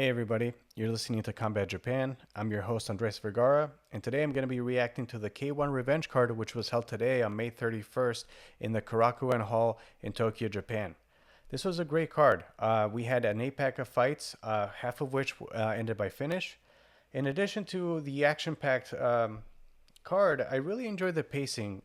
Hey everybody, you're listening to Combat Japan. I'm your host Andres Vergara, and today I'm going to be reacting to the K-1 Revenge card, which was held today on May 31st in the Korakuen Hall in Tokyo, Japan. This was a great card. We had an 8-pack of fights, half of which ended by finish. In addition to the action-packed card, I really enjoyed the pacing.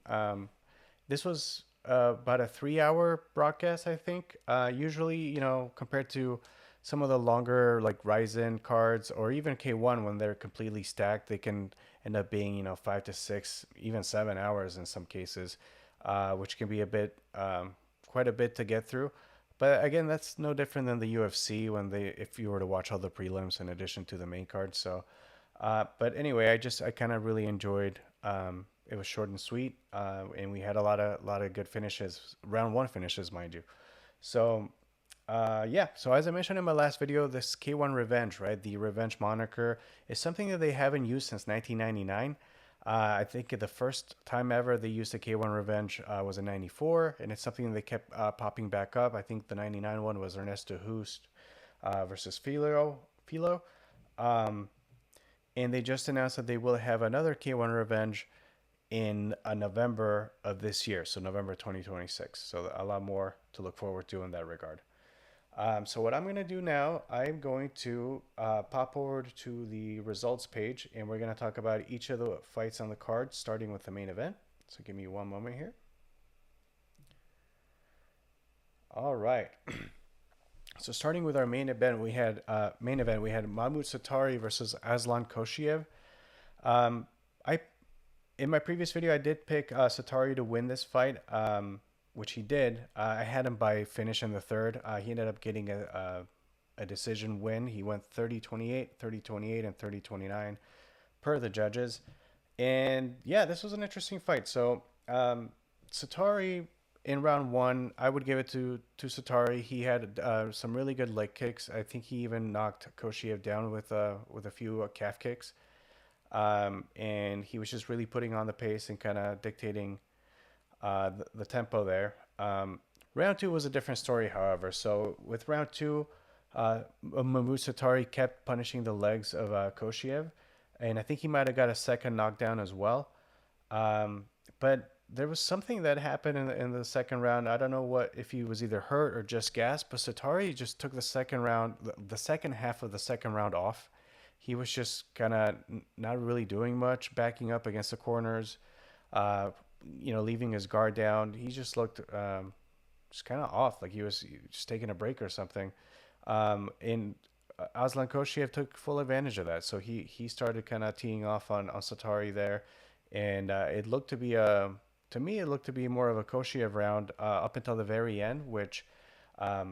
This was about a 3-hour broadcast, I think. Usually, compared to some of the longer like Ryzen cards or even K1 when they're completely stacked, they can end up being 5 to 6, even 7 hours in some cases, which can be a bit, quite a bit to get through. But again, that's no different than the UFC when if you were to watch all the prelims in addition to the main card. So, but anyway, I kind of really enjoyed. It was short and sweet, and we had a lot of good finishes, round one finishes, mind you. So, yeah. So as I mentioned in my last video, this K1 Revenge, right? The Revenge moniker is something that they haven't used since 1999. I think the first time ever they used the K1 Revenge was in '94, and it's something they kept popping back up. I think the '99 one was Ernesto Hoost versus Filo. Um, and they just announced that they will have another K1 Revenge in November of this year, so November 2026. So a lot more to look forward to in that regard. So what I'm going to do now, I'm going to pop over to the results page, and we're going to talk about each of the fights on the card, starting with the main event. So give me one moment here. All right. So starting with our main event, we had Mahmoud Satari versus Aslan Koshiev. Um, I In my previous video, I did pick Satari to win this fight, which he did. I had him by finish in the third. He ended up getting a decision win. He went 30-28, 30-28, and 30-29 per the judges. And yeah, this was an interesting fight. So Satari in round one, I would give it to Satari. He had some really good leg kicks. I think he even knocked Koshiev down with a few calf kicks. And he was just really putting on the pace and kind of dictating the tempo there. Round two was a different story, however. So with round two, Mahmoud Satari kept punishing the legs of Koshiev, and I think he might have got a second knockdown as well. But there was something that happened in the second round. I don't know what if he was either hurt or just gassed, but Satari just took the second round, the second half of the second round off. He was just kind of not really doing much, backing up against the corners, uh, leaving his guard down. He just looked just kind of off, like he was just taking a break or something. And Aslan Koshiev took full advantage of that. So he started kind of teeing off on Satari there, and it looked to be to me, it looked to be more of a Koshiev round up until the very end, which I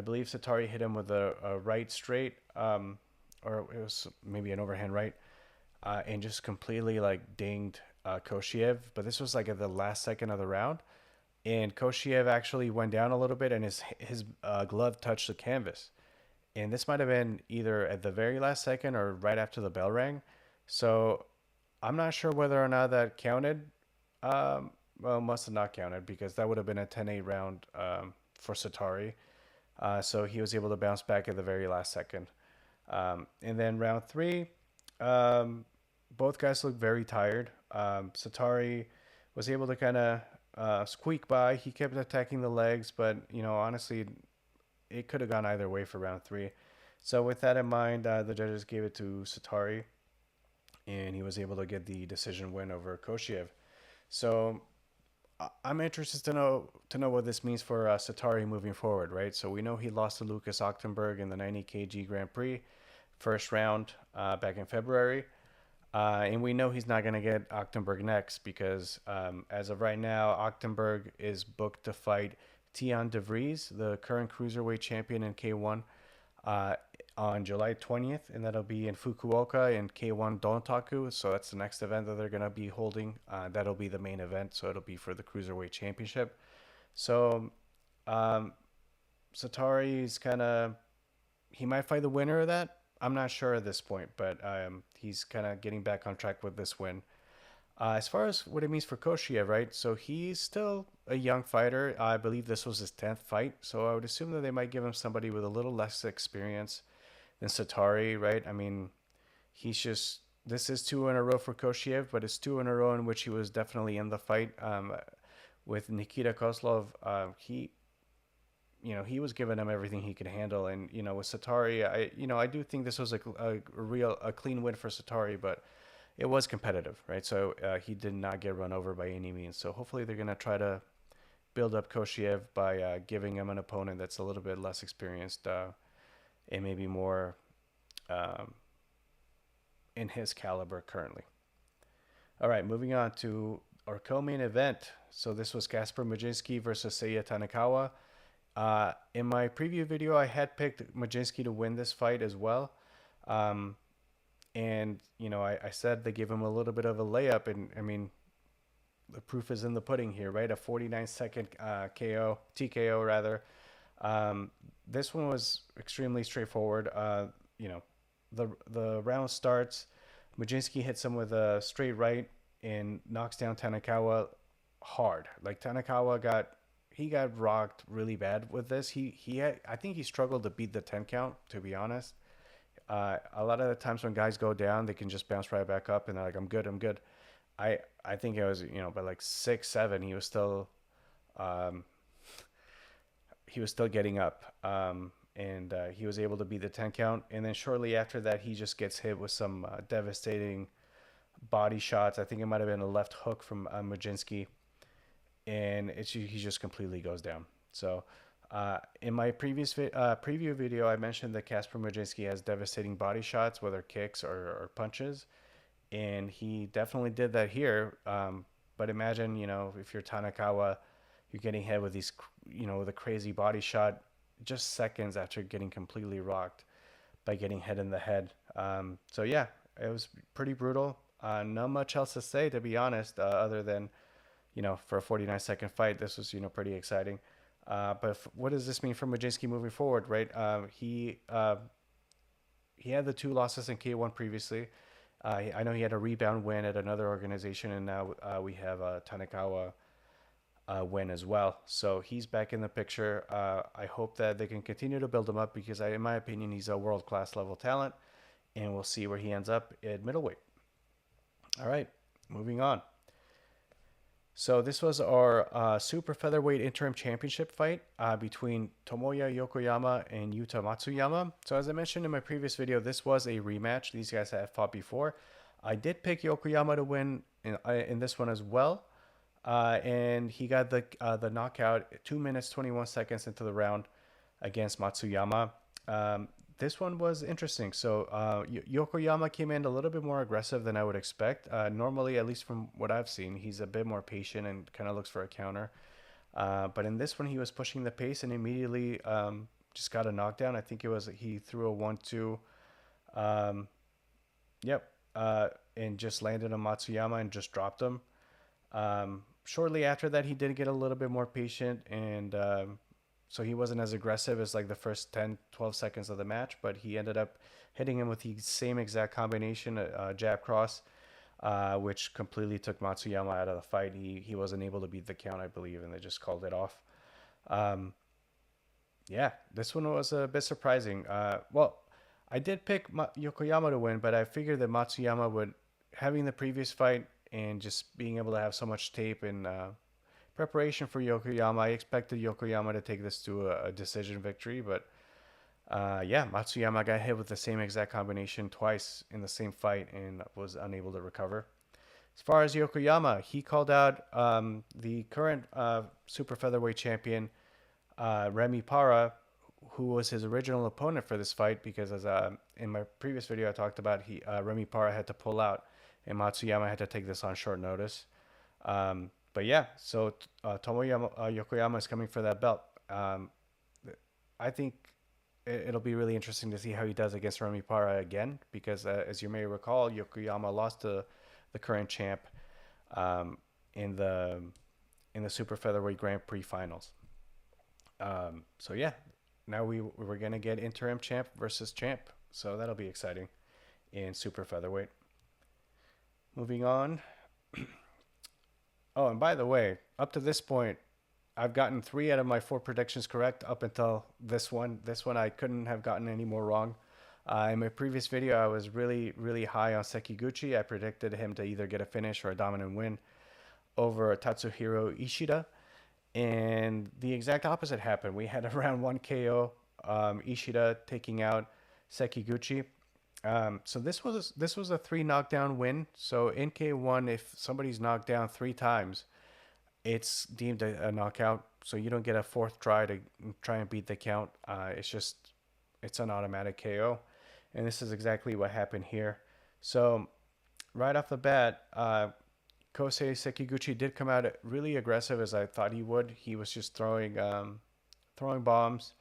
believe Satari hit him with a right straight, or it was maybe an overhand right, and just completely like dinged Koshiev. But this was like at the last second of the round, and Koshiev actually went down a little bit, and his glove touched the canvas. And this might have been either at the very last second or right after the bell rang. So I'm not sure whether or not that counted. Well, must have not counted because that would have been a 10-8 round for Satari. So he was able to bounce back at the very last second. And then round three, both guys looked very tired. Satari was able to kind of squeak by. He kept attacking the legs, but honestly, it could have gone either way for round three. So with that in mind, the judges gave it to Satari, and he was able to get the decision win over Koshiev. So I'm interested to know what this means for Satari moving forward, right? So we know he lost to Lucas Ochtenberg in the 90 kg Grand Prix, first round back in February. And we know he's not going to get Ochtenberg next because as of right now, Ochtenberg is booked to fight Tian De Vries, the current cruiserweight champion in K1, on July 20th, and that'll be in Fukuoka in K1 Dontaku. So that's the next event that they're going to be holding. That'll be the main event, so it'll be for the cruiserweight championship. So Satari is he might fight the winner of that. I'm not sure at this point, but he's kind of getting back on track with this win. As far as what it means for Koshiev, right? So he's still a young fighter. I believe this was his 10th fight. So I would assume that they might give him somebody with a little less experience than Satari, right? I mean, he's just this is two in a row for Koshiev, but it's two in a row in which he was definitely in the fight. With Nikita Kozlov, he was giving him everything he could handle, and with Satari, I do think this was a clean win for Satari, but it was competitive, right? So he did not get run over by any means. So hopefully they're gonna try to build up Koshiev by giving him an opponent that's a little bit less experienced and maybe more um, in his caliber currently. All right, moving on to our co-main event. So this was Kasper Majinski versus Seiya Tanikawa. In my preview video, I had picked Majinski to win this fight as well. Um, and, I said they gave him a little bit of a layup. And, I mean, the proof is in the pudding here, right? A 49-second TKO rather. This one was extremely straightforward. The round starts. Majinski hits him with a straight right and knocks down Tanakawa hard. Like Tanakawa got rocked really bad with this. I think he struggled to beat the 10 count, to be honest. A lot of the times when guys go down, they can just bounce right back up and they're like, I'm good, I'm good. I think it was, by like 6-7, um, he was still getting up. And he was able to beat the 10 count. And then shortly after that, he just gets hit with some devastating body shots. I think it might have been a left hook from Majinski, and he just completely goes down. So in my previous preview video, I mentioned that Kasper Majinski has devastating body shots, whether kicks or punches, and he definitely did that here. But imagine, if you're Tanakawa, you're getting hit with with a crazy body shot just seconds after getting completely rocked by getting hit in the head. So yeah, it was pretty brutal. Not much else to say, to be honest, other than, for a 49-second fight, this was, pretty exciting. But what does this mean for Majinski moving forward, right? He had the 2 losses in K-1 previously. I know he had a rebound win at another organization, and now we have Tanakawa win as well. So he's back in the picture. I hope that they can continue to build him up because, in my opinion, he's a world-class level talent, and we'll see where he ends up at middleweight. All right, moving on. So this was our super featherweight interim championship fight between Tomoya Yokoyama and Yuta Matsuyama. So as I mentioned in my previous video, this was a rematch. These guys have fought before. I did pick Yokoyama to win in this one as well. And he got the knockout 2 minutes 21 seconds into the round against Matsuyama. This one was interesting. So Yokoyama came in a little bit more aggressive than I would expect. Normally, at least from what I've seen, he's a bit more patient and kind of looks for a counter. But in this one, he was pushing the pace and immediately just got a knockdown. I think he threw a 1-2. Yep. And just landed on Matsuyama and just dropped him. Shortly after that, he did get a little bit more patient, and so he wasn't as aggressive as like the first 10-12 seconds of the match, but he ended up hitting him with the same exact combination, jab cross, which completely took Matsuyama out of the fight. He wasn't able to beat the count, I believe, and they just called it off. Yeah, this one was a bit surprising. Well, I did pick Yokoyama to win, but I figured that Matsuyama would, having the previous fight and just being able to have so much tape in preparation for Yokoyama, I expected Yokoyama to take this to a decision victory. But yeah, Matsuyama got hit with the same exact combination twice in the same fight and was unable to recover. As far as Yokoyama, he called out the current super featherweight champion, Remy Para, who was his original opponent for this fight, because as in my previous video I talked about, Remy Para had to pull out and Matsuyama had to take this on short notice. But yeah, so Tomoya Yokoyama is coming for that belt. I think it'll be really interesting to see how he does against Remy Para again, because as you may recall, Yokoyama lost to the current champ in the super featherweight Grand Prix finals. So yeah, now we're gonna get interim champ versus champ, so that'll be exciting in super featherweight. Moving on. Oh, and by the way, up to this point, I've gotten 3 out of my 4 predictions correct up until this one. This one I couldn't have gotten any more wrong. In my previous video, I was really high on Sekiguchi. I predicted him to either get a finish or a dominant win over Tatsuhiro Ishida. And the exact opposite happened. We had a round one KO, Ishida taking out Sekiguchi. So this was a three knockdown win. So in K1, if somebody's knocked down three times, it's deemed a knockout. So you don't get a fourth try to try and beat the count. It's an automatic KO, and this is exactly what happened here. So right off the bat, Kosei Sekiguchi did come out really aggressive as I thought he would. He was just throwing bombs.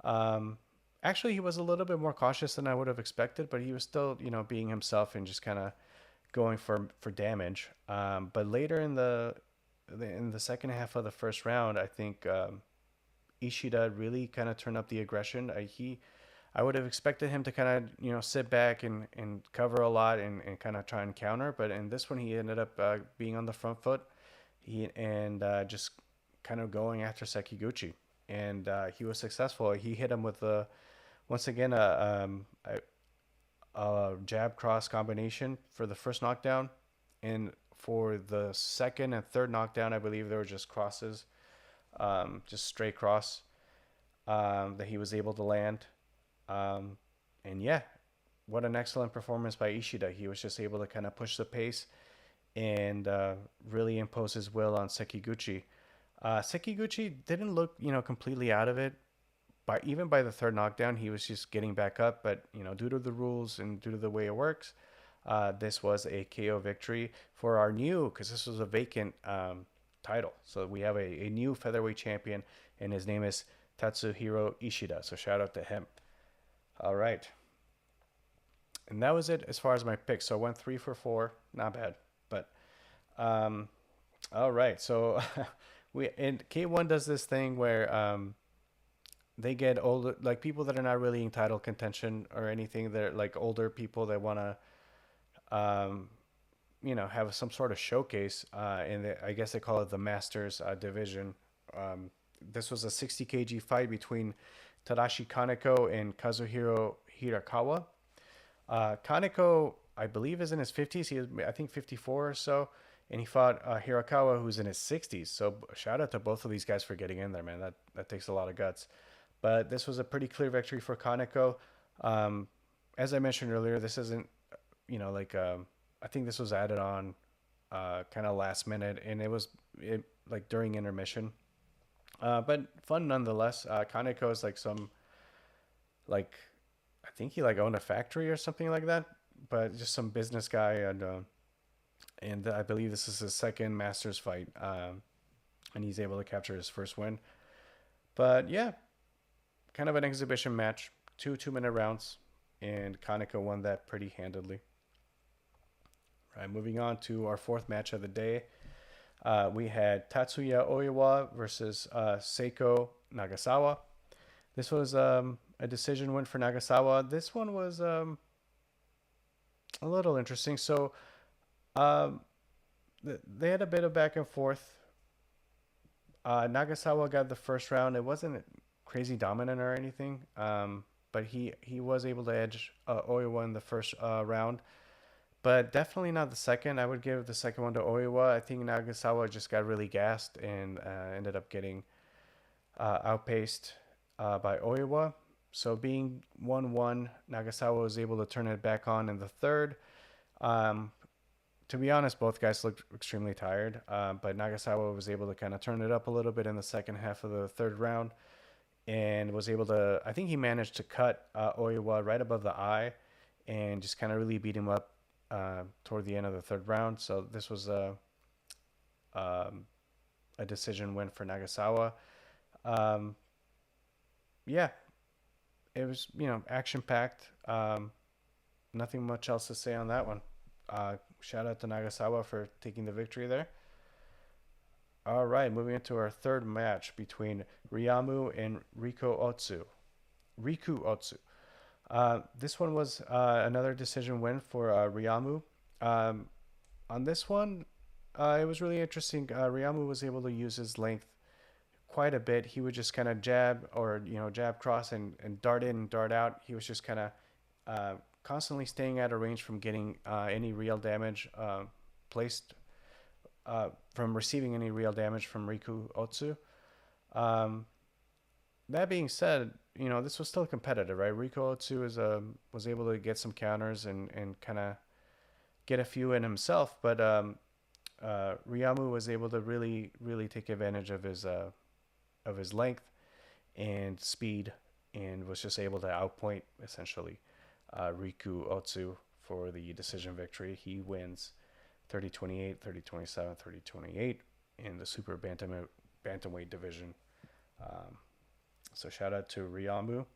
Um, Actually, he was a little bit more cautious than I would have expected, but he was still, being himself and just kind of going for damage. But later in the second half of the first round, I think Ishida really kind of turned up the aggression. I would have expected him to kind of sit back and cover a lot and kind of try and counter, but in this one he ended up being on the front foot. Just kind of going after Sekiguchi, and he was successful. He hit him with once again a jab cross combination for the first knockdown, and for the second and third knockdown, I believe they were just crosses, just straight cross that he was able to land. Um, and yeah, what an excellent performance by Ishida. He was just able to kind of push the pace and really impose his will on Sekiguchi. Sekiguchi didn't look, completely out of it. Even by the third knockdown, he was just getting back up. But due to the rules and due to the way it works, this was a KO victory for our new, because this was a vacant title. So we have a new featherweight champion, and his name is Tatsuhiro Ishida. So shout out to him. All right. And that was it as far as my picks. So I went 3 for 4. Not bad. But um, all right. So we and K1 does this thing where they get older, like people that are not really in title contention or anything. They're like older people that want to have some sort of showcase. And I guess they call it the Masters division. Um, this was a 60 kg fight between Tadashi Kaneko and Kazuhiro Hirakawa. Kaneko, I believe, is in his 50s. He is, I think, 54 or so. And he fought Hirakawa, who's in his 60s. So shout out to both of these guys for getting in there, man. That takes a lot of guts. But this was a pretty clear victory for Kaneko. Um, as I mentioned earlier, this isn't, like, I think this was added on kind of last minute. And like during intermission. But fun nonetheless. Kaneko is like like, I think he like owned a factory or something like that, but just some business guy, and I believe this is his second Masters fight, and he's able to capture his first win. But yeah, kind of an exhibition match, 2 2-minute rounds, and Kaneko won that pretty handedly. Right, moving on to our fourth match of the day. We had Tatsuya Oiwa versus Seiko Nagasawa. This was a decision win for Nagasawa. This one was a little interesting. So um, they had a bit of back and forth. Nagasawa got the first round. It wasn't crazy dominant or anything, but he was able to edge Oiwa in the first round, but definitely not the second. I would give the second one to Oiwa. I think Nagasawa just got really gassed and ended up getting outpaced by Oiwa. So being 1-1, Nagasawa was able to turn it back on in the third. Um, to be honest, both guys looked extremely tired, but Nagasawa was able to kind of turn it up a little bit in the second half of the third round and was able to, I think he managed to cut Oiwa right above the eye and just kind of really beat him up toward the end of the third round. So this was um, a decision win for Nagasawa. Um, yeah, it was, action packed. Nothing much else to say on that one. Shout out to Nagasawa for taking the victory there. All right, moving into our third match between Ryamu and Riku Otsu. This one was another decision win for Ryamu. Um, on this one, it was really interesting. Ryamu was able to use his length quite a bit. He would just kind of jab or jab cross and dart in and dart out. He was just kind of uh, constantly staying out of range from getting any real damage placed from receiving any real damage from Riku Otsu. Um, that being said, this was still competitive, right? Riku Otsu was able to get some counters and kind of get a few in himself, but Ryamu was able to really take advantage of his length and speed, and was just able to outpoint essentially Riku Otsu for the decision victory. He wins 30-28, 30-27, 30-28 in the super bantamweight division. Um, so shout out to Ryamu.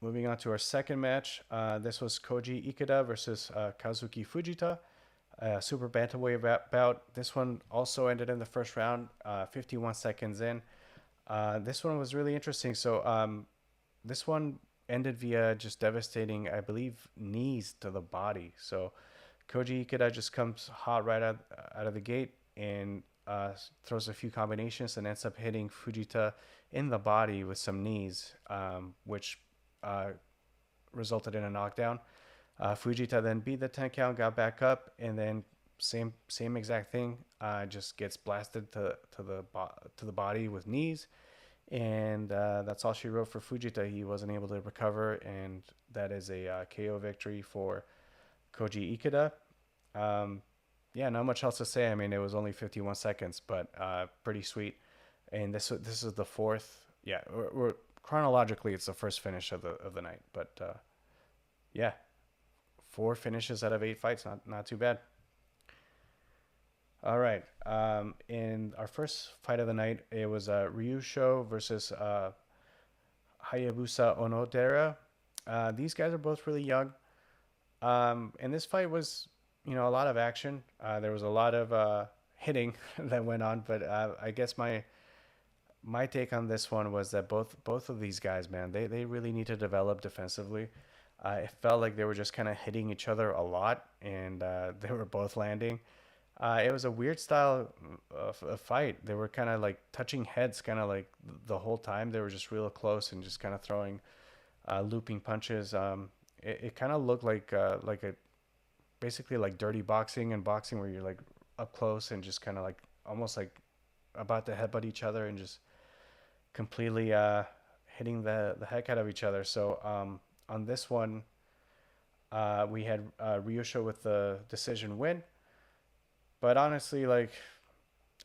Moving on to our second match, this was Koji Ikeda versus Kazuki Fujita. Super bantamweight bout. This one also ended in the first round, 51 seconds in. This one was really interesting. So this one ended via just devastating, I believe, knees to the body. So Koji Ikeda just comes hot right out of the gate and throws a few combinations and ends up hitting Fujita in the body with some knees, which resulted in a knockdown. Fujita then beat the 10 count, got back up, and then same exact thing. Just gets blasted to the body with knees, and that's all she wrote for Fujita. He wasn't able to recover, and that is a KO victory for Koji Ikeda. Yeah, not much else to say. I mean, it was only 51 seconds, but pretty sweet. And this is the fourth. Yeah, we're chronologically it's the first finish of the night, but yeah, 4 finishes out of 8 fights, not too bad. All right. In our first fight of the night, it was Ryusho versus Hayabusa Onodera. These guys are both really young. And this fight was, a lot of action. There was a lot of hitting that went on, but I guess my take on this one was that both of these guys, man, they really need to develop defensively. It felt like they were just kind of hitting each other a lot, and they were both landing. It was a weird style of fight. They were kind of like touching heads, kind of like the whole time. They were just real close and just kind of throwing looping punches. It kind of looked like a basically like dirty boxing and boxing, where you're like up close and just kind of like almost like about to headbutt each other and just completely hitting the heck out of each other. So on this one, we had Ryusho with the decision win. But honestly, like,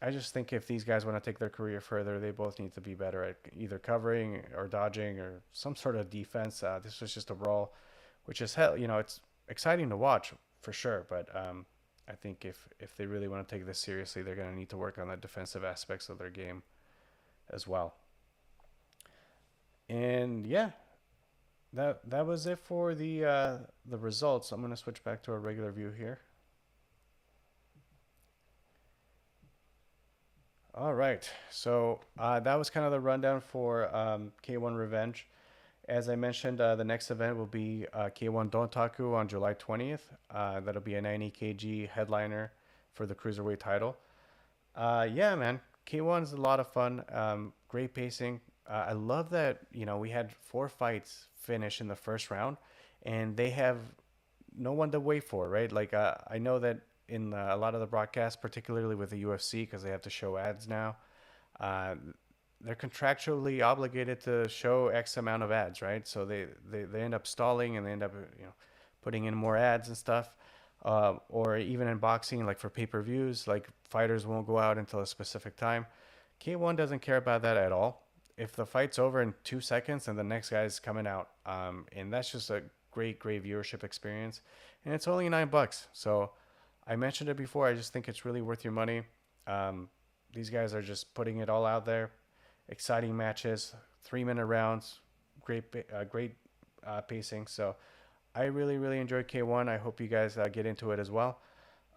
I just think if these guys want to take their career further, they both need to be better at either covering or dodging or some sort of defense. This was just a brawl, which is hell. It's exciting to watch for sure. But I think if they really want to take this seriously, they're going to need to work on the defensive aspects of their game as well. And yeah, that was it for the results. I'm going to switch back to a regular view here. All right. So that was kind of the rundown for K-1 Revenge. As I mentioned, the next event will be K-1 Dontaku on July 20th. That'll be a 90 kg headliner for the cruiserweight title. Yeah, man. K-1 is a lot of fun. Great pacing. I love that, we had 4 fights finish in the first round, and they have no one to wait for, right? Like, I know that in a lot of the broadcasts, particularly with the UFC, because they have to show ads now, uh, they're contractually obligated to show X amount of ads, right? So they end up stalling, and they end up putting in more ads and stuff. Or even in boxing, like for pay-per-views, like fighters won't go out until a specific time. K1 doesn't care about that at all. If the fight's over in 2 seconds, then the next guy's coming out, and that's just a great viewership experience, and it's only $9. So I mentioned it before. I just think it's really worth your money. These guys are just putting it all out there. Exciting matches, 3-minute rounds, great pacing. So I really enjoyed K1. I hope you guys get into it as well.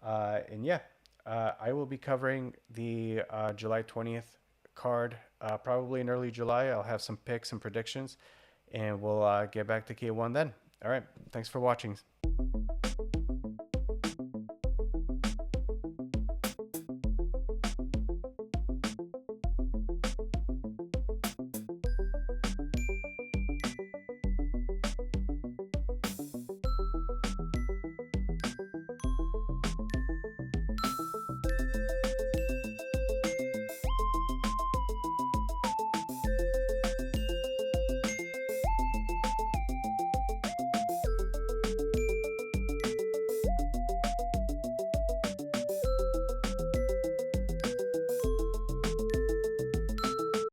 And yeah, I will be covering the July 20th card probably in early July. I'll have some picks and predictions, and we'll get back to K1 then. All right. Thanks for watching.